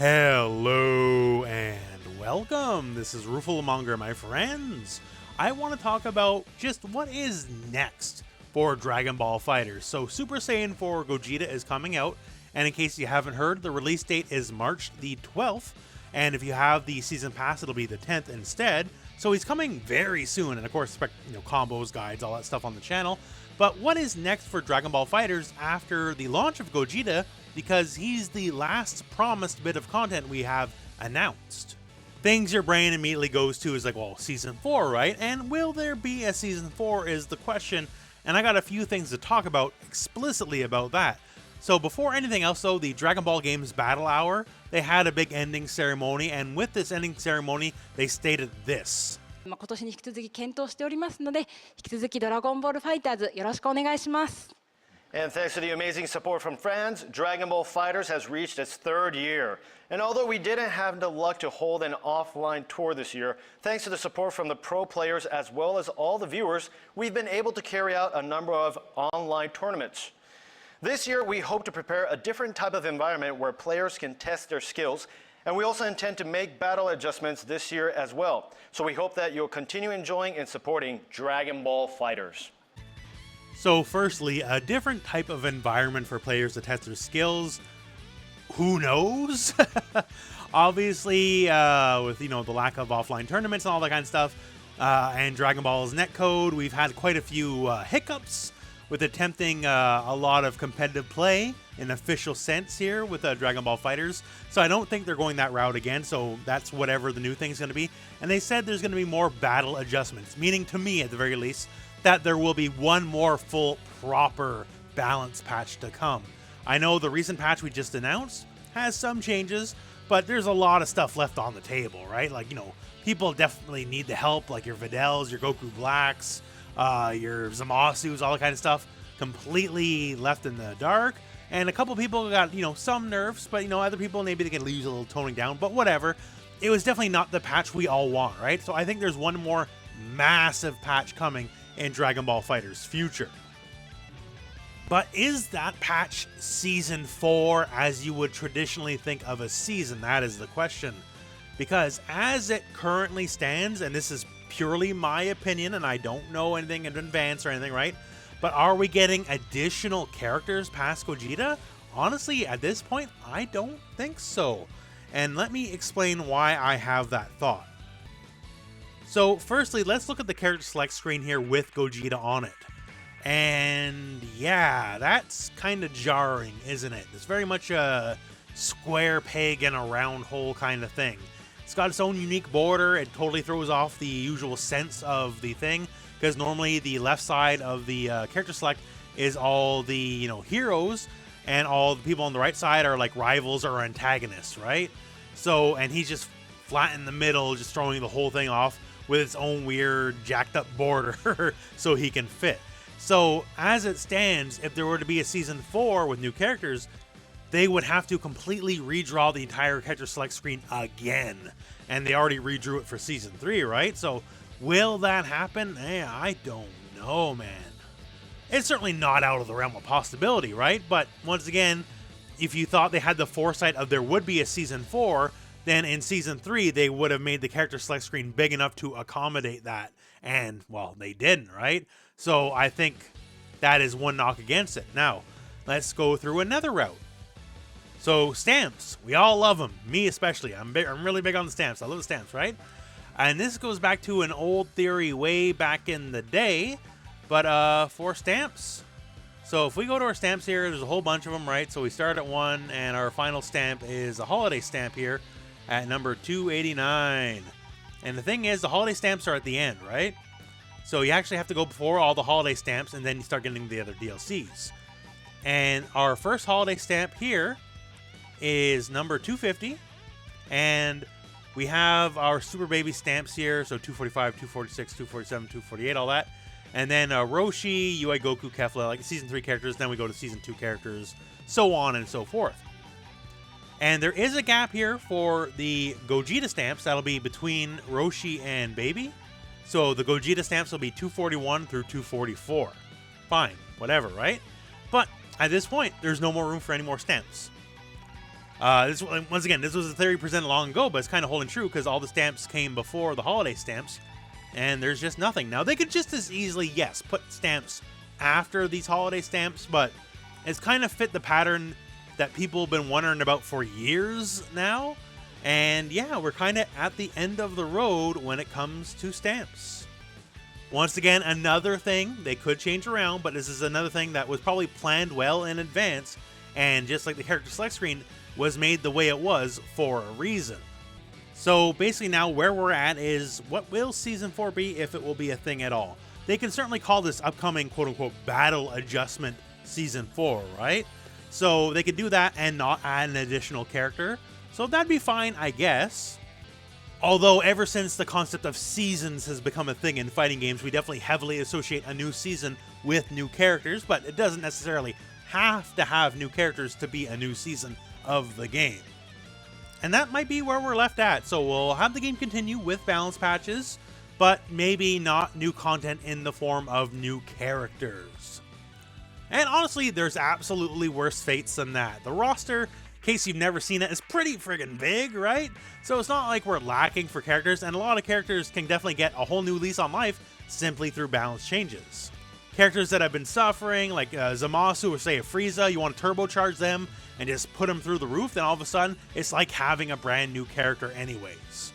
Hello and welcome. This is rooflemonger, my friends. I want to talk about just what is next for Dragon Ball FighterZ. So Super Saiyan 4 Gogeta is coming out, and in case you haven't heard, the release date is March the 12th, and if you have the season pass, it'll be the 10th instead. So he's coming very soon, and of course expect combos, guides, all that stuff on the channel. But what is next for Dragon Ball FighterZ after the launch of Gogeta, because he's the last promised bit of content we have announced? Things your brain immediately goes to is like, well, season 4, right? And will there be a season 4 is the question, and I got a few things to talk about explicitly about that. So before anything else though, the Dragon Ball Games Battle Hour, they had a big ending ceremony, and with this ending ceremony, they stated this. 今年に引き続き検討しておりますので、引き続きドラゴンボールファイターズよろしくお願いします。 And thanks to the amazing support from fans, Dragon Ball FighterZ has reached its third year. And although we didn't have the luck to hold an offline tour this year, thanks to the support from the pro players as well as all the viewers, we've been able to carry out a number of online tournaments. This year, we hope to prepare a different type of environment where players can test their skills, and we also intend to make battle adjustments this year as well. So we hope that you'll continue enjoying and supporting Dragon Ball FighterZ. So firstly, a different type of environment for players to test their skills. Who knows? Obviously, with the lack of offline tournaments and all that kind of stuff, and Dragon Ball's netcode, we've had quite a few hiccups with attempting a lot of competitive play in official sense here with Dragon Ball FighterZ. So I don't think they're going that route again, so that's whatever the new thing's going to be. And they said there's going to be more battle adjustments, meaning to me at the very least, that there will be one more full, proper balance patch to come. I know the recent patch we just announced has some changes, but there's a lot of stuff left on the table, right? Like, people definitely need the help, like your Videls, your Goku Blacks, your Zamasus, all that kind of stuff, completely left in the dark. And a couple people got, some nerfs, but, other people, maybe they can use a little toning down, but whatever. It was definitely not the patch we all want, right? So I think there's one more massive patch coming in Dragon Ball FighterZ future. But is that patch season 4 as you would traditionally think of a season? That is the question. Because as it currently stands, and this is purely my opinion, and I don't know anything in advance or anything, right? But are we getting additional characters past Gogeta? Honestly, at this point, I don't think so. And let me explain why I have that thought. So firstly, let's look at the character select screen here with Gogeta on it. And yeah, that's kind of jarring, isn't it? It's very much a square peg in a round hole kind of thing. It's got its own unique border. It totally throws off the usual sense of the thing, because normally the left side of the character select is all the heroes, and all the people on the right side are like rivals or antagonists, right? So, and he's just flat in the middle, just throwing the whole thing off with its own weird jacked up border so he can fit. So as it stands, if there were to be a season 4 with new characters, they would have to completely redraw the entire character select screen again. And they already redrew it for season 3, right? So will that happen? I don't know, man. It's certainly not out of the realm of possibility, right? But once again, if you thought they had the foresight of there would be a season 4, then in season 3, they would have made the character select screen big enough to accommodate that. And, well, they didn't, right? So I think that is one knock against it. Now, let's go through another route. So stamps, we all love them. Me especially. I'm really big on the stamps. I love the stamps, right? And this goes back to an old theory way back in the day. But for stamps, so if we go to our stamps here, there's a whole bunch of them, right? So we start at 1, and our final stamp is a holiday stamp here at number 289. And the thing is, the holiday stamps are at the end, right? So you actually have to go before all the holiday stamps, and then you start getting the other DLCs. And our first holiday stamp here is number 250. And we have our Super Baby stamps here, so 245, 246, 247, 248, all that. And then Roshi, UI Goku, Kefla, like Season 3 characters. Then we go to Season 2 characters, so on and so forth. And there is a gap here for the Gogeta stamps. That'll be between Roshi and Baby. So the Gogeta stamps will be 241 through 244. Fine, whatever, right? But at this point, there's no more room for any more stamps. Once again, this was a theory presented long ago, but it's kind of holding true because all the stamps came before the holiday stamps, and there's just nothing. Now, they could just as easily, yes, put stamps after these holiday stamps, but it's kind of fit the pattern that people have been wondering about for years now. And yeah, we're kind of at the end of the road when it comes to stamps. Once again, another thing they could change around, but this is another thing that was probably planned well in advance, and just like the character select screen was made the way it was for a reason. So basically now where we're at is, what will Season 4 be, if it will be a thing at all? They can certainly call this upcoming quote-unquote battle adjustment Season 4, right? So they could do that and not add an additional character. So that'd be fine, I guess. Although ever since the concept of seasons has become a thing in fighting games, we definitely heavily associate a new season with new characters, but it doesn't necessarily have to have new characters to be a new season of the game. And that might be where we're left at. So we'll have the game continue with balance patches, but maybe not new content in the form of new characters. And honestly, there's absolutely worse fates than that. The roster, in case you've never seen it, is pretty friggin' big, right? So it's not like we're lacking for characters, and a lot of characters can definitely get a whole new lease on life simply through balance changes. Characters that have been suffering, like Zamasu or say a Frieza, you want to turbocharge them and just put them through the roof, then all of a sudden, it's like having a brand new character anyways.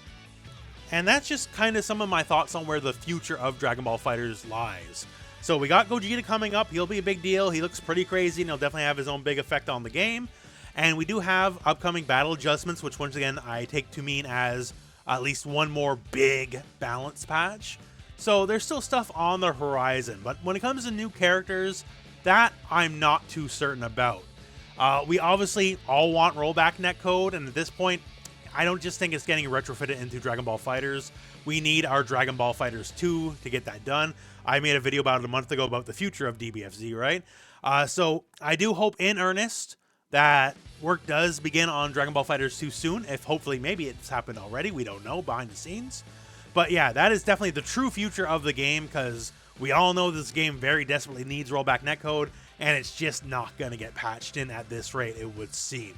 And that's just kind of some of my thoughts on where the future of Dragon Ball FighterZ lies. So we got Gogeta coming up, he'll be a big deal, he looks pretty crazy, and he'll definitely have his own big effect on the game. And we do have upcoming battle adjustments, which once again, I take to mean as at least one more big balance patch. So there's still stuff on the horizon, but when it comes to new characters, that I'm not too certain about. We obviously all want rollback netcode, and at this point, I don't just think it's getting retrofitted into Dragon Ball FighterZ. We need our Dragon Ball FighterZ 2 to get that done. I made a video about it a month ago about the future of DBFZ, right? So I do hope in earnest that work does begin on Dragon Ball FighterZ 2 soon. If hopefully maybe it's happened already, we don't know behind the scenes. But yeah, that is definitely the true future of the game, because we all know this game very desperately needs rollback netcode, and it's just not going to get patched in at this rate, it would seem.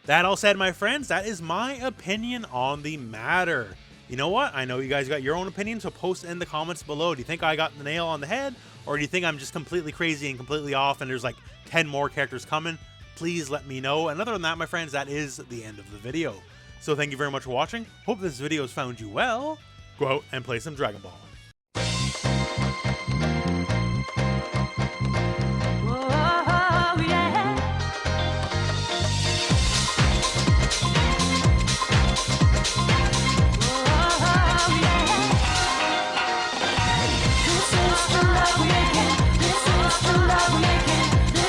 That all said, my friends, that is my opinion on the matter. You know what? I know you guys got your own opinion, so post in the comments below. Do you think I got the nail on the head, or do you think I'm just completely crazy and completely off and there's like 10 more characters coming? Please let me know. And other than that, my friends, that is the end of the video. So thank you very much for watching. Hope this video has found you well. Go out and play some Dragon Ball.